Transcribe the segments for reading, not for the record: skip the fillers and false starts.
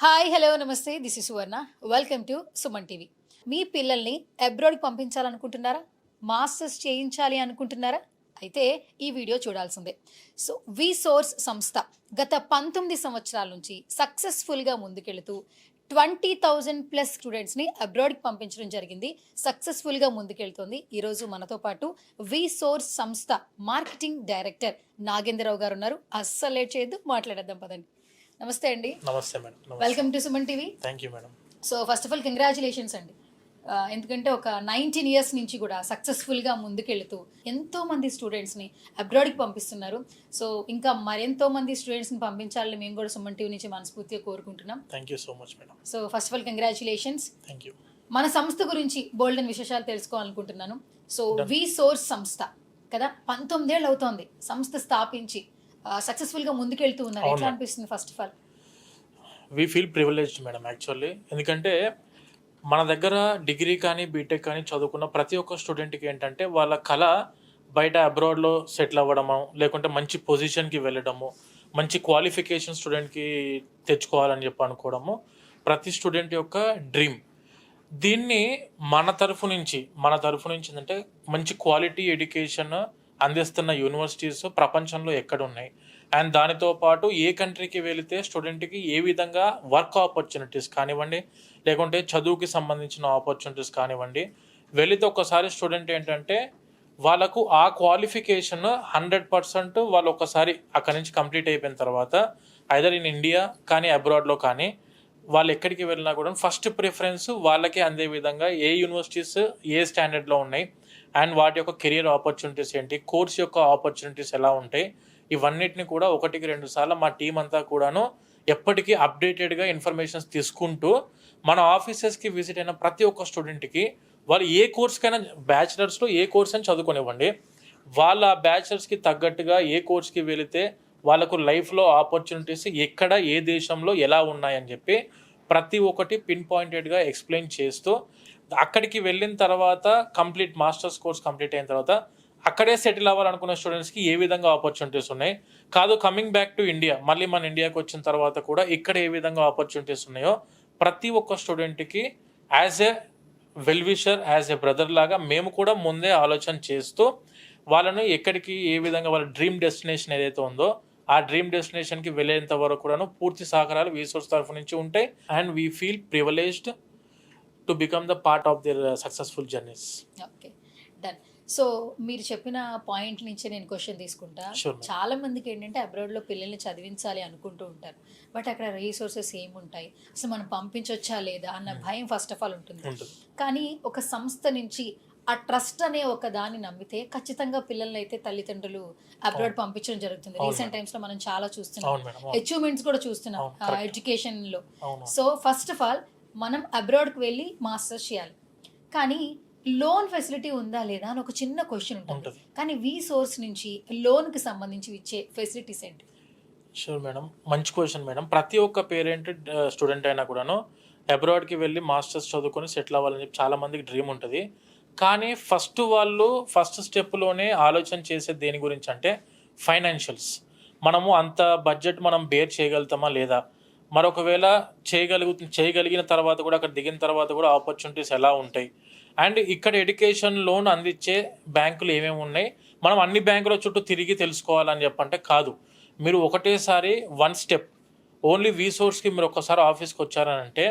Hi hello namaste this is Suvarna welcome to Suman TV. మీ పిల్లల్ని అబ్రాడ్కి పంపించాలనుకుంటున్నారా? మాస్టర్స్ చేయించాలి అనుకుంటున్నారా? అయితే ఈ వీడియో చూడాల్సిందే. సో వి సోర్స్ సంస్థ గత 19 సంవత్సరాల నుంచి సక్సెస్ఫుల్గా ముందుకెళుతూ 20,000+ స్టూడెంట్స్ని అబ్రాడ్కి పంపించడం జరిగింది. సక్సెస్ఫుల్గా ముందుకెళ్తుంది. ఈరోజు మనతో పాటు వి సోర్స్ సంస్థ మార్కెటింగ్ డైరెక్టర్ నాగేంద్రరావు గారు ఉన్నారు. అస్సలు లేట్ చేయొద్దు, మాట్లాడేద్దాం పదండి. నమస్తే అండి. నమస్తే madam. Welcome to Suman TV. Thank you madam. So first of all congratulations అండి. ఎందుకంటే ఒక 19 ఇయర్స్ నుంచి కూడా సక్సెస్ఫుల్గా ముందుకెళ్తూ ఎంతో మంది స్టూడెంట్స్ని అబ్రాడ్కి పంపిస్తున్నారు. సో ఇంకా మరెంతో మంది స్టూడెంట్స్ని పంపించాలని మేము కూడా సుమన్ టీవీ నుంచి మనస్ఫూర్తిగా కోరుకుంటున్నాం. Thank you so much madam. So first of all congratulations. Thank you. మన సంస్థ గురించి బోల్డెన్ విశేషాలు తెలుసుకోవాలనుకుంటున్నాను. సో వి సోర్స్ సంస్థ కదా, 19 ఏళ్ళు అవుతోంది సంస్థ స్థాపించి సక్సెస్ఫుల్గా ముందుకెళ్తూ ఉన్నారు. ఎట్లా అనిపిస్తుంది first of all? We feel privileged madam actually. ఎందుకంటే మన దగ్గర డిగ్రీ కానీ బీటెక్ కానీ చదువుకున్న ప్రతి ఒక్క స్టూడెంట్కి ఏంటంటే వాళ్ళ కళ బయట అబ్రాడ్లో సెటిల్ అవ్వడము, లేకుంటే మంచి పొజిషన్కి వెళ్ళడము, మంచి క్వాలిఫికేషన్ స్టూడెంట్కి తెచ్చుకోవాలని చెప్పి అనుకోవడము ప్రతి స్టూడెంట్ యొక్క డ్రీమ్. దీన్ని మన తరఫు నుంచి ఏంటంటే మంచి క్వాలిటీ ఎడ్యుకేషన్ అందిస్తున్న యూనివర్సిటీస్ ప్రపంచంలో ఎక్కడ ఉన్నాయి, అండ్ దానితో పాటు ఏ కంట్రీకి వెళితే స్టూడెంట్కి ఏ విధంగా వర్క్ ఆపర్చునిటీస్ కానివ్వండి, లేకుంటే చదువుకి సంబంధించిన ఆపర్చునిటీస్ కానివ్వండి, వెళితే ఒకసారి స్టూడెంట్ ఏంటంటే వాళ్ళకు ఆ క్వాలిఫికేషన్ 100% వాళ్ళు ఒకసారి అక్కడి నుంచి కంప్లీట్ అయిపోయిన తర్వాత ఐదర్ ఇన్ ఇండియా కానీ అబ్రాడ్లో కానీ వాళ్ళు ఎక్కడికి వెళ్ళినా కూడా ఫస్ట్ ప్రిఫరెన్స్ వాళ్ళకే అందే విధంగా ఏ యూనివర్సిటీస్ ఏ స్టాండర్డ్లో ఉన్నాయి, అండ్ వాటి యొక్క కెరియర్ ఆపర్చునిటీస్ ఏంటి, కోర్స్ యొక్క ఆపర్చునిటీస్ ఎలా ఉంటాయి, ఇవన్నిటిని కూడా 1-2 సార్లు మా టీం అంతా కూడాను ఎప్పటికీ అప్డేటెడ్గా ఇన్ఫర్మేషన్స్ తీసుకుంటూ మన ఆఫీసెస్కి విజిట్ అయిన ప్రతి ఒక్క స్టూడెంట్కి వాళ్ళు ఏ కోర్స్కైనా బ్యాచిలర్స్లో ఏ కోర్స్ అని చదువుకోనివ్వండి, వాళ్ళ బ్యాచిలర్స్కి తగ్గట్టుగా ఏ కోర్స్కి వెళితే వాళ్ళకు లైఫ్లో ఆపర్చునిటీస్ ఎక్కడ ఏ దేశంలో ఎలా ఉన్నాయని చెప్పి ప్రతి ఒక్కటి పిన్ పాయింటెడ్గా ఎక్స్ప్లెయిన్ చేస్తూ అక్కడికి వెళ్ళిన తర్వాత కంప్లీట్ మాస్టర్స్ కోర్స్ కంప్లీట్ అయిన తర్వాత అక్కడే సెటిల్ అవ్వాలనుకున్న స్టూడెంట్స్కి ఏ విధంగా ఆపర్చునిటీస్ ఉన్నాయి, కాదు కమింగ్ బ్యాక్ టు ఇండియా మళ్ళీ మన ఇండియాకి వచ్చిన తర్వాత కూడా ఇక్కడ ఏ విధంగా ఆపర్చునిటీస్ ఉన్నాయో ప్రతి ఒక్క స్టూడెంట్కి as a well wisher, as a brother లాగా మేము కూడా ముందే ఆలోచన చేస్తూ వాళ్ళను ఎక్కడికి ఏ విధంగా వాళ్ళ డ్రీమ్ డెస్టినేషన్ ఏదైతే ఉందో ఆ డ్రీమ్ డెస్టినేషన్కి వెళ్ళేంత వరకు కూడాను పూర్తి సహకారాలు వి సోర్స్ తరఫు నుంచి ఉంటాయి. And we feel privileged to become the part of their successful journeys. Okay, done. So మీరు చెప్పిన పాయింట్ నుంచి నేను క్వశ్చన్ తీసుకుంటా. చాలా మందికి ఏంటంటే అబ్రాడ్లో పిల్లల్ని చదివించాలి అనుకుంటూ ఉంటారు, బట్ అక్కడ రీసోర్సెస్ ఏముంటాయి, అసలు మనం పంపించొచ్చా లేదా అన్న భయం ఫస్ట్ ఆఫ్ ఆల్ ఉంటుంది. కానీ ఒక సంస్థ నుంచి ఆ ట్రస్ట్ అనే ఒక దాన్ని నమ్మితే ఖచ్చితంగా పిల్లల్ని అయితే తల్లిదండ్రులు అబ్రాడ్ పంపించడం జరుగుతుంది. రీసెంట్ టైమ్స్ లో మనం చాలా చూస్తున్నాం, అచీవ్మెంట్స్ కూడా చూస్తున్నాం ఎడ్యుకేషన్ లో. సో ఫస్ట్ ఆఫ్ ఆల్ మనం అబ్రాడ్కి వెళ్ళి మాస్టర్స్ చేయాలి, కానీ లోన్ ఫెసిలిటీ ఉందా లేదా అని ఒక చిన్న క్వశ్చన్ ఉంటుంది. కానీ వి సోర్స్ నుంచి లోన్కి సంబంధించి ఇచ్చే ఫెసిలిటీస్ ఏంటి? షూర్ మేడం, మంచి క్వశ్చన్ మేడం. ప్రతి ఒక్క పేరెంట్ స్టూడెంట్ అయినా కూడాను అబ్రాడ్కి వెళ్ళి మాస్టర్స్ చదువుకొని సెటిల్ అవ్వాలని చెప్పి చాలామందికి డ్రీమ్ ఉంటుంది. కానీ ఫస్ట్ స్టెప్లోనే ఆలోచన చేసే దేని గురించి అంటే ఫైనాన్షియల్స్. మనము అంత బడ్జెట్ మనం బేర్ చేయగలుగుతామా లేదా, మరొకవేళ చేయగలిగిన తర్వాత కూడా అక్కడ దిగిన తర్వాత కూడా ఆపర్చునిటీస్ ఎలా ఉంటాయి, అండ్ ఇక్కడ ఎడ్యుకేషన్ లోన్ అందించే బ్యాంకులు ఏమేమి ఉన్నాయి, మనం అన్ని బ్యాంకుల చుట్టూ తిరిగి తెలుసుకోవాలని చెప్పంటే కాదు. మీరు ఒకటేసారి వన్ స్టెప్ ఓన్లీ వి సోర్స్కి మీరు ఒకసారి ఆఫీస్కి వచ్చారనంటే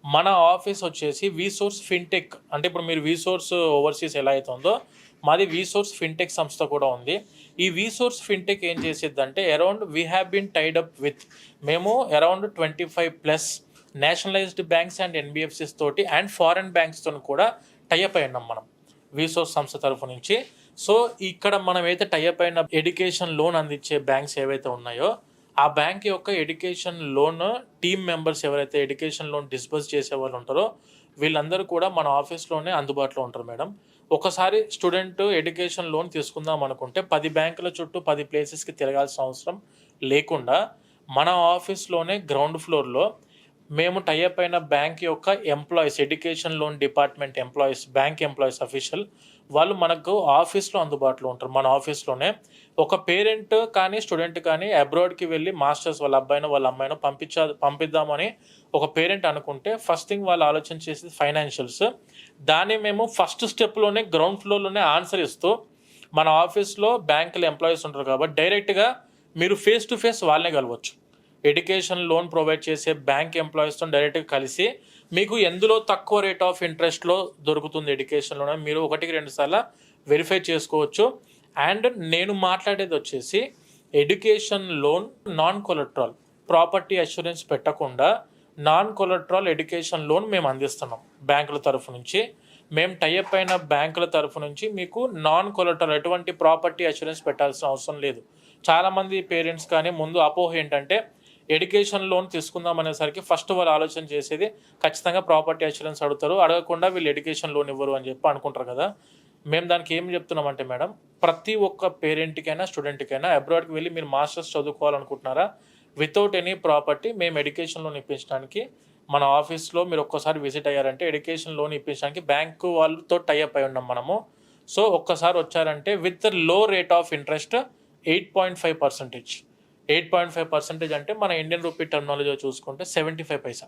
మన ఆఫీస్ వచ్చేసి వి సోర్స్ ఫిన్టెక్, అంటే ఇప్పుడు మీరు వి సోర్స్ ఓవర్సీస్ ఎలా అవుతుందో మాది వి సోర్స్ ఫిన్టెక్ సంస్థ కూడా ఉంది. ఈ వి సోర్స్ ఫిన్టెక్ ఏం చేసేదంటే around we have been tied up with మేము around 25+ nationalised banks and NBFCs తోటి అండ్ ఫారెన్ బ్యాంక్స్తో కూడా టైఅప్ అయి ఉన్నాం మనం వి సోర్స్ సంస్థ తరఫు నుంచి. సో ఇక్కడ మనం అయితే టైఅప్ అయిన ఎడ్యుకేషన్ లోన్ అందించే బ్యాంక్స్ ఏవైతే ఉన్నాయో ఆ బ్యాంక్ యొక్క ఎడ్యుకేషన్ లోన్ టీమ్ మెంబర్స్ ఎవరైతే ఎడ్యుకేషన్ లోన్ డిస్బర్స్ చేసే వాళ్ళు ఉంటారో వీళ్ళందరూ కూడా మన ఆఫీస్లోనే అందుబాటులో ఉంటారు మేడం. ఒకసారి స్టూడెంట్ ఎడ్యుకేషన్ లోన్ తీసుకుందాం అనుకుంటే 10 బ్యాంకుల చుట్టూ 10 ప్లేసెస్కి తిరగాల్సిన అవసరం లేకుండా మన ఆఫీస్లోనే గ్రౌండ్ ఫ్లోర్లో మేము టైఅప్ అయిన బ్యాంక్ యొక్క employees, education loan department employees, bank employees official వాళ్ళు మనకు ఆఫీస్లో అందుబాటులో ఉంటారు. మన ఆఫీస్లోనే ఒక పేరెంట్ కానీ స్టూడెంట్ కానీ అబ్రాడ్కి వెళ్ళి మాస్టర్స్ వాళ్ళ అబ్బాయినో వాళ్ళ అమ్మాయినో పంపిద్దామని ఒక పేరెంట్ అనుకుంటే ఫస్ట్ థింగ్ వాళ్ళు ఆలోచన చేసేది ఫైనాన్షియల్స్. దాన్ని మేము ఫస్ట్ స్టెప్లోనే గ్రౌండ్ ఫ్లోర్లోనే ఆన్సర్ ఇస్తూ మన ఆఫీస్లో బ్యాంకులో ఎంప్లాయీస్ ఉంటారు కాబట్టి డైరెక్ట్గా మీరు ఫేస్ టు ఫేస్ వాళ్ళనే కలవచ్చు. ఎడ్యుకేషన్ లోన్ ప్రొవైడ్ చేసే బ్యాంక్ ఎంప్లాయీస్తో డైరెక్ట్గా కలిసి మీకు ఎందులో తక్కువ రేట్ ఆఫ్ ఇంట్రెస్ట్లో దొరుకుతుంది ఎడ్యుకేషన్ లోన్ మీరు 1-2 సార్లు వెరిఫై చేసుకోవచ్చు. అండ్ నేను మాట్లాడేది వచ్చేసి education loan non collateral, property assurance పెట్టకుండా నాన్ కొలెట్రల్ ఎడ్యుకేషన్ లోన్ మేము అందిస్తున్నాం బ్యాంకుల తరఫు నుంచి. మేము టైఅప్ అయిన బ్యాంకుల తరఫు నుంచి మీకు నాన్ కొలెట్రల్ ఎటువంటి ప్రాపర్టీ అష్యూరెన్స్ పెట్టాల్సిన అవసరం లేదు. చాలామంది పేరెంట్స్ కానీ ముందు అపోహ ఏంటంటే ఎడ్యుకేషన్ లోన్ తీసుకుందాం అనేసరికి ఫస్ట్ వాళ్ళు ఆలోచన చేసేది ఖచ్చితంగా ప్రాపర్టీ అష్యూరెన్స్ అడుగుతారు, అడగకుండా వీళ్ళు ఎడ్యుకేషన్ లోన్ ఇవ్వరు అని చెప్పి అనుకుంటారు కదా. మేము దానికి ఏం చెప్తున్నామంటే మేడం, ప్రతి ఒక్క పేరెంట్కైనా స్టూడెంట్కైనా అబ్రాడ్కి వెళ్ళి మీరు మాస్టర్స్ చదువుకోవాలనుకుంటున్నారా వితౌట్ ఎనీ ప్రాపర్టీ మేము ఎడ్యుకేషన్ లోన్ ఇప్పించడానికి మన ఆఫీస్లో మీరు ఒక్కసారి విజిట్ అయ్యారంటే ఎడ్యుకేషన్ లోన్ ఇప్పించడానికి బ్యాంకు వాళ్ళతో టైఅప్ అయి ఉన్నాం మనము. సో ఒక్కసారి వచ్చారంటే విత్ లో రేట్ ఆఫ్ ఇంట్రెస్ట్ 8.5%. 8.5% అంటే మన ఇండియన్ రూపీ టర్మినాలజీ చూసుకుంటే 75 పైసా.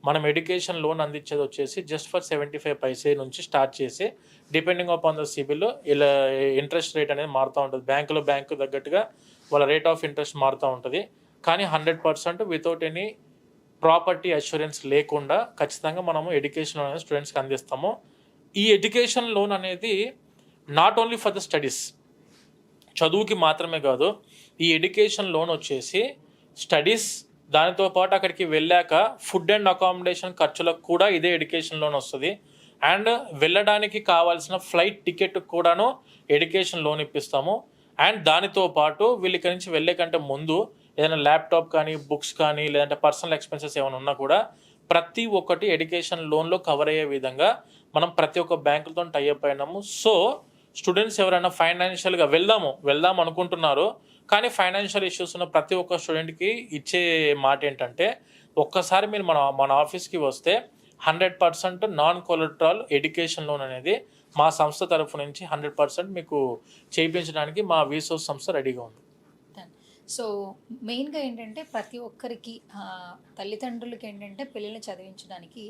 మనం ఎడ్యుకేషన్ లోన్ అందించేది వచ్చేసి జస్ట్ ఫర్ 75 పైసే నుంచి స్టార్ట్ చేసి డిపెండింగ్ అపాన్ ద సిబిల్ ఇలా ఇంట్రెస్ట్ రేట్ అనేది మారుతూ ఉంటుంది. బ్యాంకు తగ్గట్టుగా వాళ్ళ రేట్ ఆఫ్ ఇంట్రెస్ట్ మారుతూ ఉంటుంది. కానీ 100% వితౌట్ ఎనీ ప్రాపర్టీ అష్యూరెన్స్ లేకుండా ఖచ్చితంగా మనము ఎడ్యుకేషన్ లోన్ అనేది స్టూడెంట్స్కి అందిస్తాము. ఈ ఎడ్యుకేషన్ లోన్ అనేది not only for the studies, చదువుకి మాత్రమే కాదు. ఈ ఎడ్యుకేషన్ లోన్ వచ్చేసి స్టడీస్ దానితో పాటు అక్కడికి వెళ్ళాక ఫుడ్ అండ్ అకామిడేషన్ ఖర్చులకు కూడా ఇదే ఎడ్యుకేషన్ లోన్ వస్తుంది. అండ్ వెళ్ళడానికి కావాల్సిన ఫ్లైట్ టికెట్ కూడాను ఎడ్యుకేషన్ లోన్ ఇప్పిస్తాము. అండ్ దానితో పాటు వీళ్ళు ఇక్కడి నుంచి వెళ్ళే కంటే ముందు ఏదైనా ల్యాప్టాప్ కానీ బుక్స్ కానీ లేదంటే పర్సనల్ ఎక్స్పెన్సెస్ ఏమైనా ఉన్నా కూడా ప్రతి ఒక్కటి ఎడ్యుకేషన్ లోన్లో కవర్ అయ్యే విధంగా మనం ప్రతి ఒక్క బ్యాంకులతో టైఅప్ అయినాము. సో స్టూడెంట్స్ ఎవరైనా ఫైనాన్షియల్గా వెళ్దాం అనుకుంటున్నారు కానీ ఫైనాన్షియల్ ఇష్యూస్ ఉన్న ప్రతి ఒక్క స్టూడెంట్కి ఇచ్చే మాట ఏంటంటే ఒక్కసారి మీరు మన ఆఫీస్కి వస్తే 100% నాన్ కొలెట్రల్ ఎడ్యుకేషన్ లోన్ అనేది మా సంస్థ తరఫు నుంచి 100% మీకు చేయించడానికి మా వీసోస్ సంస్థ రెడీగా ఉంది. సో మెయిన్గా ఏంటంటే ప్రతి ఒక్కరికి తల్లిదండ్రులకి ఏంటంటే పిల్లల్ని చదివించడానికి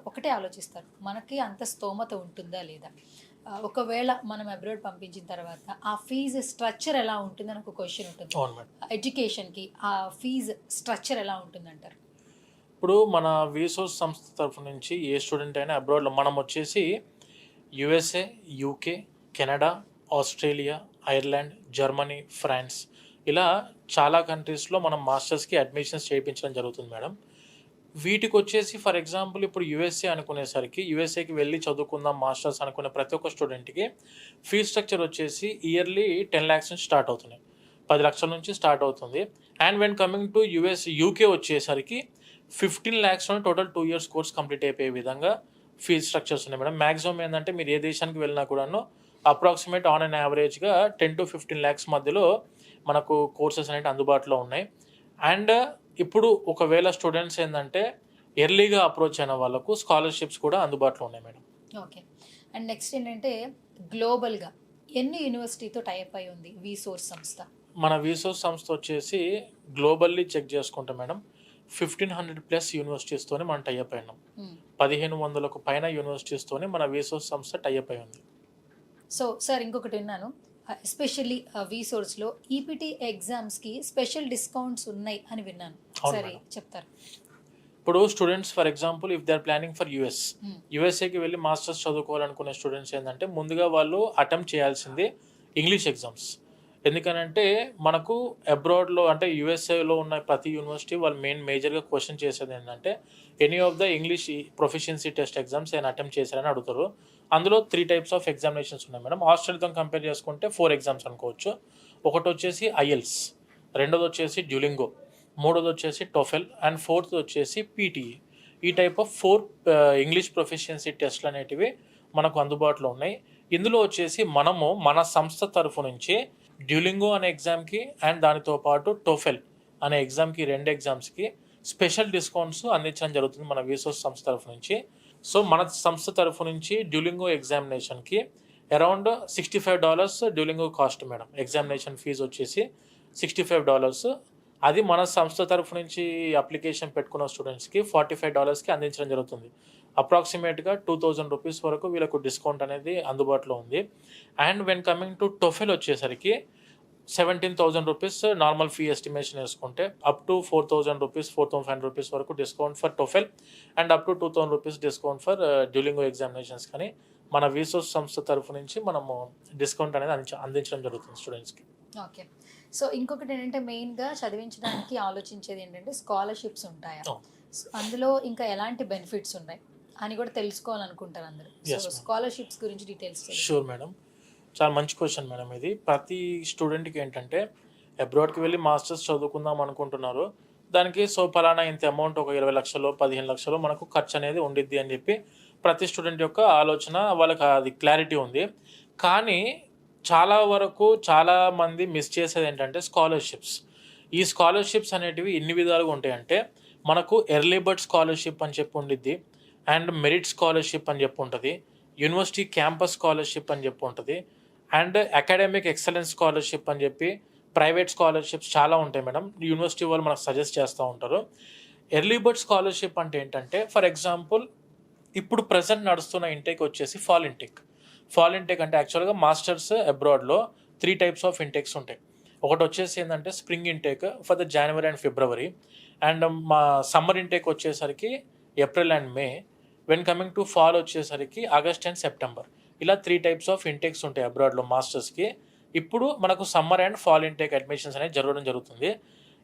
ఒకటే ఆలోచిస్తారు, మనకి అంత స్తోమత ఉంటుందా లేదా. ఒకవేళ మనం అబ్రాడ్ పంపించిన తర్వాత ఆ ఫీజు స్ట్రక్చర్ ఎలా ఉంటుందని ఒక క్వశ్చన్ ఉంటుంది. ఎడ్యుకేషన్కి ఆ ఫీజు స్ట్రక్చర్ ఎలా ఉంటుందంటారు? ఇప్పుడు మన వీసోస్ సంస్థ తరఫు నుంచి ఏ స్టూడెంట్ అయినా అబ్రాడ్లో మనం వచ్చేసి USA, UK, Canada, Australia, Ireland, Germany, France ఇలా చాలా కంట్రీస్లో మనం మాస్టర్స్కి అడ్మిషన్స్ చేయించడం జరుగుతుంది మేడం. వీటికి వచ్చేసి ఫర్ ఎగ్జాంపుల్ ఇప్పుడు యుఎస్ఏ అనుకునేసరికి యుఎస్ఏకి వెళ్ళి చదువుకుందాం మాస్టర్స్ అనుకునే ప్రతి ఒక్క స్టూడెంట్కి ఫీజ్ స్ట్రక్చర్ వచ్చేసి ఇయర్లీ 10 lakhs నుంచి స్టార్ట్ అవుతున్నాయి, 10 లక్షల నుంచి స్టార్ట్ అవుతుంది. And when coming to UK వచ్చేసరికి 15 lakhs total 2 years course complete అయిపోయే విధంగా ఫీజ్ స్ట్రక్చర్స్ ఉన్నాయి మేడం. మ్యాక్సిమం ఏంటంటే మీరు ఏ దేశానికి వెళ్ళినా కూడాను అప్రాక్సిమేట్ ఆన్ అండ్ యావరేజ్గా 10 to 15 lakhs మధ్యలో మనకు కోర్సెస్ అనేవి అందుబాటులో ఉన్నాయి. అండ్ ఇప్పుడు ఒకవేళ స్టూడెంట్స్ ఏంటంటే ఎర్లీగా అప్రోచ్ అయిన వాళ్ళకు స్కాలర్షిప్స్ కూడా అందుబాటులో ఉన్నాయి మేడం. ఓకే. అండ్ నెక్స్ట్ ఏంటంటే గ్లోబల్గా ఎన్ని యూనివర్సిటీతో టైఅప్ అయి ఉంది వీసోర్స్ సంస్థ? మన వీసోర్స్ సంస్థ వచ్చేసి గ్లోబల్లీ చెక్ చేసుకుంటాం మేడం 1500+ యూనివర్సిటీస్తోనే మనం టైఅప్ అయినాం. 1500కు పైన యూనివర్సిటీస్తోనే మన వీసోర్స్ సంస్థ టైఅప్ అయి ఉంది. సో సార్ ఇంకొకటి విన్నాను, ఎస్పెషల్లీ వీసోర్స్లో ఈపీటీ ఎగ్జామ్స్కి స్పెషల్ డిస్కౌంట్స్ ఉన్నాయి అని విన్నాను, సరే చెప్తారు? ఇప్పుడు students for example if they are planning for యుఎస్ఏకి వెళ్ళి మాస్టర్స్ చదువుకోవాలనుకునే స్టూడెంట్స్ ఏంటంటే ముందుగా వాళ్ళు అటెంప్ట్ చేయాల్సింది ఇంగ్లీష్ ఎగ్జామ్స్. ఎందుకనంటే మనకు అబ్రాడ్లో అంటే యుఎస్ఏలో ఉన్న ప్రతి యూనివర్సిటీ వాళ్ళు మేజర్గా క్వశ్చన్ చేసేది ఏంటంటే any of the English proficiency test exams ఏమైనా అటెంప్ట్ చేశారని అడుగుతారు. అందులో 3 types ఆఫ్ ఎగ్జామినేషన్స్ ఉన్నాయి మేడం. ఆస్ట్రేలియాతో కంపేర్ చేసుకుంటే 4 ఎగ్జామ్స్ అనుకోవచ్చు. ఒకటి వచ్చేసి ఐఎల్స్, రెండోది వచ్చేసి డ్యూలింగో, మూడోది వచ్చేసి టోఫెల్ అండ్ ఫోర్త్ వచ్చేసి పీటీఈ. ఈ టైప్ ఆఫ్ 4 ఇంగ్లీష్ ప్రొఫిషియన్సీ టెస్ట్లు అనేటివి మనకు అందుబాటులో ఉన్నాయి. ఇందులో వచ్చేసి మనము మన సంస్థ తరఫు నుంచి డ్యూలింగో అనే ఎగ్జామ్కి అండ్ దానితో పాటు టోఫెల్ అనే ఎగ్జామ్కి 2 ఎగ్జామ్స్కి స్పెషల్ డిస్కౌంట్స్ అందించడం జరుగుతుంది మన వీసోర్స్ సంస్థ తరఫు నుంచి. సో మన సంస్థ తరఫు నుంచి డ్యూలింగో ఎగ్జామినేషన్కి around $65 Duolingo cost madam. Examination fee వచ్చేసి $65. అది మన సంస్థ తరఫు నుంచి అప్లికేషన్ పెట్టుకున్న స్టూడెంట్స్కి $45కి అందించడం జరుగుతుంది. అప్రాక్సిమేట్గా $2,000 వరకు వీళ్ళకు డిస్కౌంట్ అనేది అందుబాటులో ఉంది. And when coming to TOEFL వచ్చేసరికి $17,000 నార్మల్ ఫీ ఎస్టిమేషన్ వేసుకుంటే అప్ టు $4,000 $4,500 వరకు discount for TOEFL and up to $2,000 discount for Duolingo examinations కానీ మన వీసోర్స్ సంస్థ తరఫు నుంచి మనము డిస్కౌంట్ అనేది అందించడం జరుగుతుంది స్టూడెంట్స్కి. ఓకే. సో ఇంకొకటి ఏంటంటే మెయిన్గా చదివించడానికి ఆలోచించేది ఏంటంటే స్కాలర్షిప్స్ ఉంటాయా, అందులో ఇంకా ఎలాంటి బెనిఫిట్స్ ఉన్నాయి అని కూడా తెలుసుకోవాలనుకుంటారు అందరూ. సో స్కాలర్షిప్స్ గురించి డీటెయిల్స్. షూర్ మేడం, చాలా మంచి క్వశ్చన్ మేడం ఇది. ప్రతి స్టూడెంట్కి ఏంటంటే అబ్రాడ్కి వెళ్ళి మాస్టర్స్ చదువుకుందాం అనుకుంటున్నారు, దానికి సో పలానా ఇంత అమౌంట్ ఒక 20 లక్షలు 15 లక్షలు మనకు ఖర్చు అనేది ఉండిద్ది అని చెప్పి ప్రతి స్టూడెంట్ యొక్క ఆలోచన, వాళ్ళకి అది క్లారిటీ ఉంది. కానీ చాలా వరకు చాలామంది మిస్ చేసేది ఏంటంటే స్కాలర్షిప్స్. ఈ స్కాలర్షిప్స్ అనేటివి ఎన్ని విధాలుగా ఉంటాయంటే మనకు ఎర్లీ బర్డ్ స్కాలర్షిప్ అని చెప్పి ఉండిద్ది, అండ్ మెరిట్ స్కాలర్షిప్ అని చెప్పి ఉంటుంది, యూనివర్సిటీ క్యాంపస్ స్కాలర్షిప్ అని చెప్పి ఉంటుంది, అండ్ అకాడమిక్ ఎక్సలెన్స్ స్కాలర్షిప్ అని చెప్పి ప్రైవేట్ స్కాలర్షిప్స్ చాలా ఉంటాయి మేడం. యూనివర్సిటీ వాళ్ళు మనకు సజెస్ట్ చేస్తూ ఉంటారు. ఎర్లీ బర్డ్ స్కాలర్షిప్ అంటే ఏంటంటే ఫర్ ఎగ్జాంపుల్ ఇప్పుడు ప్రజెంట్ నడుస్తున్న ఇంటేక్ వచ్చేసి ఫాల్ ఇంటేక్. ఫాల్ ఇంటేక్ అంటే యాక్చువల్గా మాస్టర్స్ అబ్రాడ్లో 3 types ఆఫ్ ఇంటేక్స్ ఉంటాయి. ఒకటి వచ్చేసి ఏంటంటే spring intake for the January and February, and మా సమ్మర్ ఇంటేక్ వచ్చేసరికి April and May. When coming to fall వచ్చేసరికి ఆగస్ట్ అండ్ సెప్టెంబర్. ఇలా 3 types ఆఫ్ ఇంటేక్స్ ఉంటాయి అబ్రాడ్లో మాస్టర్స్కి. ఇప్పుడు మనకు summer and fall intake admissions అనేది జరగడం జరుగుతుంది.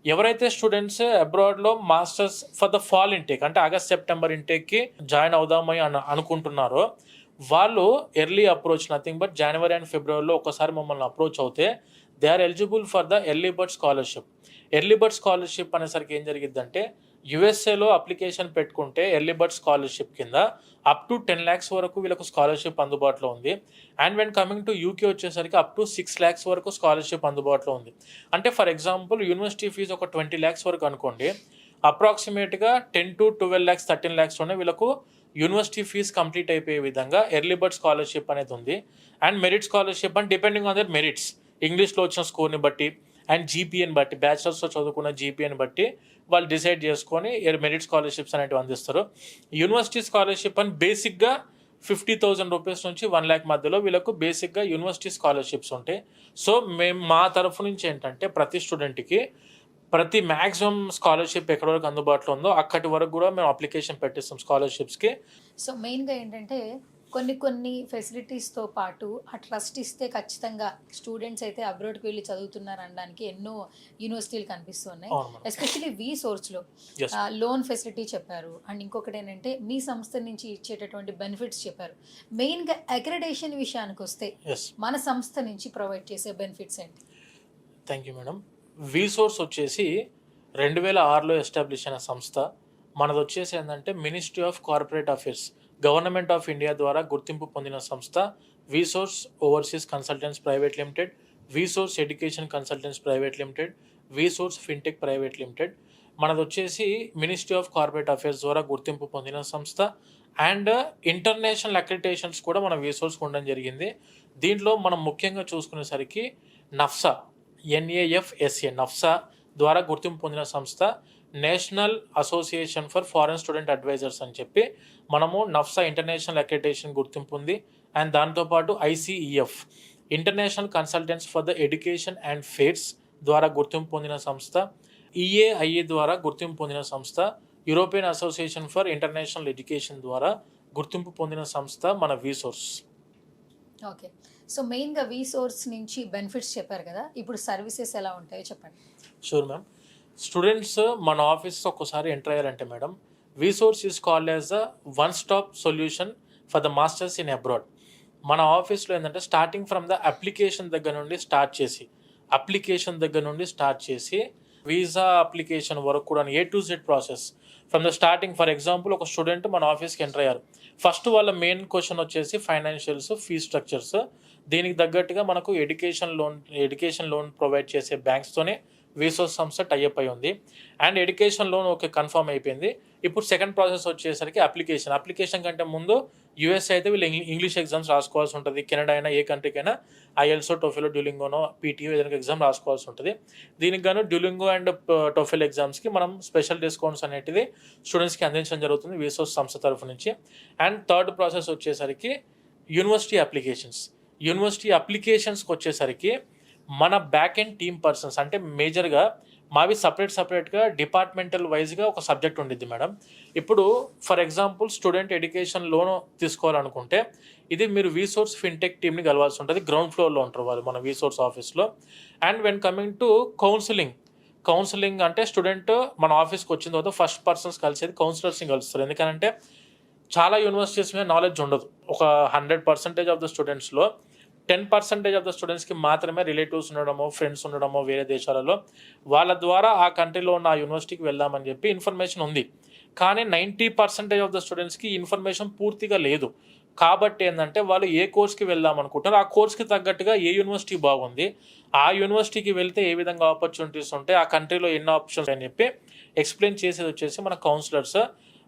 ఎవరైతే స్టూడెంట్స్ అబ్రాడ్లో masters for the fall intake అంటే ఆగస్ట్ సెప్టెంబర్ ఇంటేక్కి జాయిన్ అవుదామని అనుకుంటున్నారో వాళ్ళు ఎర్లీ అప్రోచ్, నథింగ్ బట్ జనవరి అండ్ ఫిబ్రవరిలో ఒకసారి మమ్మల్ని అప్రోచ్ అవుతే they are eligible for the early bird scholarship. Early bird scholarship అనేసరికి ఏం జరిగిద్దంటే యుఎస్ఏలో అప్లికేషన్ పెట్టుకుంటే ఎర్లీ బర్డ్ స్కాలర్షిప్ కింద అప్ టు 10 lakhs వరకు వీళ్ళకు స్కాలర్షిప్ అందుబాటులో ఉంది. And when coming to UK వచ్చేసరికి అప్ టు 6 lakhs వరకు స్కాలర్షిప్ అందుబాటులో ఉంది. అంటే ఫర్ ఎగ్జాంపుల్ యూనివర్సిటీ ఫీజు ఒక 20 lakhs వరకు అనుకోండి, అప్రాక్సిమేట్గా 10 to 12 lakhs 13 lakhsలోనే వీళ్ళకు యూనివర్సిటీ ఫీజు కంప్లీట్ అయిపోయే విధంగా ఎర్లీ బర్డ్ స్కాలర్షిప్ అనేది ఉంది. And merit scholarship and depending on their merits, ఇంగ్లీష్లో వచ్చిన స్కోర్ని బట్టి అండ్ జీపీఎని బట్టి, బ్యాచిలర్స్లో చదువుకున్న జీపీఎని బట్టి వాళ్ళు డిసైడ్ చేసుకొని మెరిట్ స్కాలర్షిప్స్ అనేవి అందిస్తారు. యూనివర్సిటీ స్కాలర్షిప్ అని బేసిక్గా $50,000 నుంచి 1 lakh మధ్యలో వీళ్ళకు బేసిక్గా యూనివర్సిటీ స్కాలర్షిప్స్ ఉంటాయి. సో మేము మా తరఫు నుంచి ఏంటంటే ప్రతి స్టూడెంట్కి ప్రతి మ్యాక్సిమం స్కాలర్షిప్ ఎక్కడి వరకు అందుబాటులో ఉందో అక్కడి వరకు కూడా మేము అప్లికేషన్ పెట్టిస్తాం స్కాలర్షిప్స్కి. సో మెయిన్గా ఏంటంటే కొన్ని ఫెసిలిటీస్తో పాటు ఆ ట్రస్ట్ ఇస్తే ఖచ్చితంగా స్టూడెంట్స్ అయితే అబ్రాడ్కి వెళ్ళి చదువుతున్నారు అనడానికి ఎన్నో యూనివర్సిటీలు కనిపిస్తున్నాయి. ఎస్పెషల్లీ వీసోర్స్లో లోన్ ఫెసిలిటీ చెప్పారు, అండ్ ఇంకొకటి ఏంటంటే మీ సంస్థ నుంచి ఇచ్చేటటువంటి బెనిఫిట్స్ చెప్పారు. మెయిన్గా అక్రెడిటేషన్ విషయానికి వస్తే మన సంస్థ నుంచి ప్రొవైడ్ చేసే బెనిఫిట్స్ ఏంటి? Thank you madam. వీసోర్స్ వచ్చేసి 2006లో ఎస్టాబ్లిష్ అయిన సంస్థ. మనది వచ్చేసి ఏంటంటే ministry of corporate affairs, government of India ద్వారా గుర్తింపు పొందిన సంస్థ వీసోర్స్ overseas consultants private limited, వీసోర్స్ education consultants private limited, వీసోర్స్ fintech private limited. మనది వచ్చేసి మినిస్ట్రీ ఆఫ్ కార్పొరేట్ అఫేర్స్ ద్వారా గుర్తింపు పొందిన సంస్థ. అండ్ ఇంటర్నేషనల్ అక్రిడిటేషన్స్ కూడా మన వీసోర్స్ ఉండడం జరిగింది. దీంట్లో మనం ముఖ్యంగా చూసుకునేసరికి నఫ్సా, NAFSA నఫ్సా ద్వారా గుర్తింపు పొందిన సంస్థ national association for foreign student advisers అని చెప్పి మనము నఫ్సా ఇంటర్నేషనల్ అక్రిడిటేషన్ గుర్తింపు ఉంది. అండ్ దాంతోపాటు ICEF international consultants for the education and fares ద్వారా గుర్తింపు పొందిన సంస్థ, EAIA ద్వారా గుర్తింపు పొందిన సంస్థ, European association for international education ద్వారా గుర్తింపు పొందిన సంస్థ మన వీసోర్స్. ఓకే. సో మెయిన్గా వీసోర్స్ నుంచి బెనిఫిట్స్ చెప్పారు కదా, ఇప్పుడు సర్వీసెస్ ఎలా ఉంటాయో చెప్పండి. Sure ma'am. స్టూడెంట్స్ మన ఆఫీస్కి ఒక్కసారి ఎంటర్ అయ్యారంటే madam, వీసోర్స్ is called as a one stop solution for the masters in abroad. మన ఆఫీస్లో ఏంటంటే స్టార్టింగ్ ఫ్రమ్ ద అప్లికేషన్ దగ్గర నుండి స్టార్ట్ చేసి వీసా అప్లికేషన్ వరకు కూడా A to Z process from the starting. For example ఒక స్టూడెంట్ మన ఆఫీస్కి ఎంటర్ అయ్యారు, ఫస్ట్ వాళ్ళ మెయిన్ క్వశ్చన్ వచ్చేసి ఫైనాన్షియల్స్, ఫీజ్ స్ట్రక్చర్స్. దీనికి తగ్గట్టుగా మనకు ఎడ్యుకేషన్ లోన్ ప్రొవైడ్ చేసే బ్యాంక్స్తోనే వీసోస్ సంస్థ టైఅప్ అయి ఉంది. And education loan okay confirm అయిపోయింది. ఇప్పుడు సెకండ్ ప్రాసెస్ వచ్చేసరికి అప్లికేషన్ కంటే ముందు యూఎస్ఏ అయితే వీళ్ళు ఇంగ్లీష్ ఎగ్జామ్స్ రాసుకోవాల్సి ఉంటుంది. కెనడా అయినా ఏ కంట్రీకైనా ఐఎల్సో, టోఫెలో, డ్యూలింగోనో, పీటీఓ ఏదైనా ఎగ్జామ్ రాసుకోవాల్సి ఉంటుంది. దీనికి గాను డ్యూలింగో అండ్ టోఫెల్ ఎగ్జామ్స్కి మనం స్పెషల్ డిస్కౌంట్స్ అనేటివి స్టూడెంట్స్కి అందించడం జరుగుతుంది వీసోస్ సంస్థ తరఫు నుంచి. అండ్ థర్డ్ ప్రాసెస్ వచ్చేసరికి యూనివర్సిటీ అప్లికేషన్స్కి వచ్చేసరికి మన బ్యాక్ అండ్ టీమ్ పర్సన్స్ అంటే మేజర్గా మావి సపరేట్గా డిపార్ట్మెంటల్ వైజ్గా ఒక సబ్జెక్ట్ ఉండిద్ది మేడం. ఇప్పుడు for example student education loan తీసుకోవాలనుకుంటే ఇది మీరు వీసోర్స్ ఫిన్టెక్ టీమ్ని కలవాల్సి ఉంటుంది. గ్రౌండ్ ఫ్లోర్లో ఉంటారు వాళ్ళు మన వీసోర్స్ ఆఫీస్లో. And when coming to counselling అంటే స్టూడెంట్ మన ఆఫీస్కి వచ్చిన తర్వాత ఫస్ట్ పర్సన్స్ కలిసేది కౌన్సిలర్స్ని కలుస్తారు. ఎందుకంటే చాలా యూనివర్సిటీస్ మీద నాలెడ్జ్ ఉండదు. ఒక 100% ఆఫ్ ద స్టూడెంట్స్లో 10% ఆఫ్ ద స్టూడెంట్స్కి మాత్రమే రిలేటివ్స్ ఉండడమో, ఫ్రెండ్స్ ఉండడమో వేరే దేశాలలో, వాళ్ళ ద్వారా ఆ కంట్రీలో ఉన్న ఆ యూనివర్సిటీకి వెళ్దామని చెప్పి ఇన్ఫర్మేషన్ ఉంది. కానీ 90% ఆఫ్ ద స్టూడెంట్స్కి ఇన్ఫర్మేషన్ పూర్తిగా లేదు. కాబట్టి ఏంటంటే వాళ్ళు ఏ కోర్స్కి వెళ్దాం అనుకుంటారు, ఆ కోర్స్కి తగ్గట్టుగా ఏ యూనివర్సిటీ బాగుంది, ఆ యూనివర్సిటీకి వెళ్తే ఏ విధంగా ఆపర్చునిటీస్ ఉంటాయి, ఆ కంట్రీలో ఎన్ని ఆప్షన్స్ అని చెప్పి ఎక్స్ప్లెయిన్ చేసేది వచ్చేసి మన కౌన్సిలర్స్.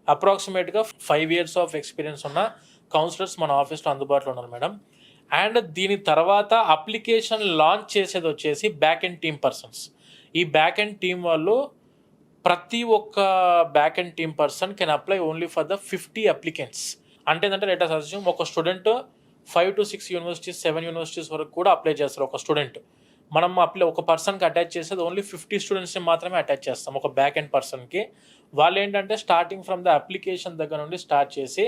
అప్రాక్సిమేట్గా 5 years ఆఫ్ ఎక్స్పీరియన్స్ ఉన్న కౌన్సిలర్స్ మన ఆఫీస్లో అందుబాటులో ఉన్నారు మేడం. అండ్ దీని తర్వాత అప్లికేషన్ లాంచ్ చేసేది వచ్చేసి బ్యాక్ అండ్ టీమ్ పర్సన్స్. ఈ బ్యాక్ అండ్ టీమ్ వాళ్ళు ప్రతి ఒక్క back and team person can apply only for the 50 applicants. అంటే ఏంటంటే లెట్ us assume ఒక స్టూడెంట్ 5 to 6 యూనివర్సిటీస్ 7 యూనివర్సిటీస్ వరకు కూడా అప్లై చేస్తారు ఒక స్టూడెంట్. మనం ఒక పర్సన్కి అటాచ్ చేసేది ఓన్లీ 50 స్టూడెంట్స్ని మాత్రమే అటాచ్ చేస్తాం ఒక బ్యాక్ అండ్ పర్సన్కి. వాళ్ళు ఏంటంటే స్టార్టింగ్ ఫ్రమ్ ద అప్లికేషన్ దగ్గర నుండి స్టార్ట్ చేసి